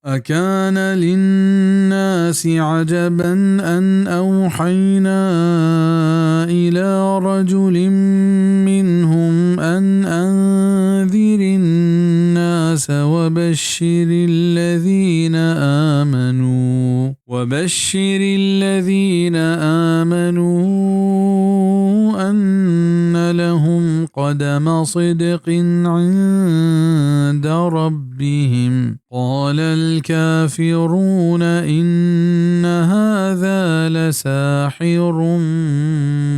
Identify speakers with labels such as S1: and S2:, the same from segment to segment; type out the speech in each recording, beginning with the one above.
S1: أكان للناس عجبا أن أوحينا إلى رجل منهم أن أنذر الناس وبشر الذين آمنوا أن لهم قدم صدق عند ربهم. قال الكافرون إن هذا لساحر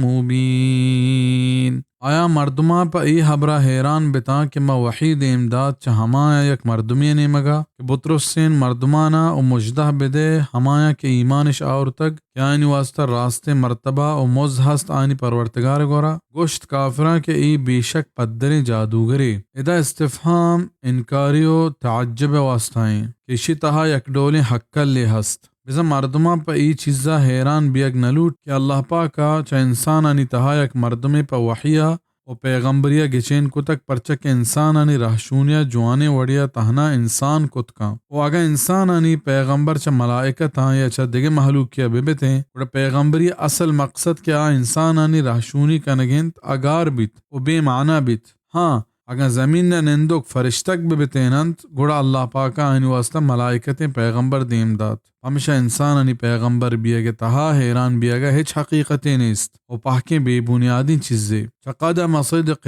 S1: مبين. آیا مردما پا ای حبرہ حیران بتا کہ ما وحید امداد چا ہمایا یک مردمی نے مگا کہ بطرس سین مردمانا و مجدہ بدے ہمایا کہ ایمانش آور تک کیا آنی واسطہ راستے مرتبہ و موز ہست آنی پرورتگار گورا گوشت کافران کے ای بیشک پدر جادوگری. ادا استفہام انکاری و تعجب واسطائیں کہ اسی تہا یک ڈولیں حقل لے ہست. بزا مردمہ پا ای چیزا حیران بیگ نلوٹ کہ اللہ پاکا چا انسان آنی تہا یک مردمی پا وحیہ و پیغمبریا گچین کتک پرچک انسان آنی رہشونیا جوانے وڑیا تہنا انسان کتکا و اگا انسان آنی پیغمبر چا ملائکت ہاں یا چا دگے محلوق کیا ببتیں وڑا پیغمبری اصل مقصد کیا انسان آنی رہشونی کنگنت اگار بیت و بے معنی بیت. ہاں اگر زمین نے نندوک فرشتک ببتینند گوڑا اللہ پاکا آنی واسطہ ملائکتیں پیغمبر دیم داد. ہمیشہ انسان آنی پیغمبر بیاگے تہا حیران بیاگا ہیچ حقیقتیں نیست و پاکیں بے بنیادی چیزیں قدم صدق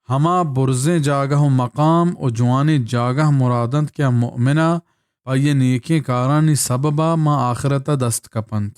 S1: ہما برزیں جاگہ و مقام و جوانی جاگہ مرادند کیا مؤمنہ پا یہ نیکی کارانی سببا ما آخرتا دست کپند.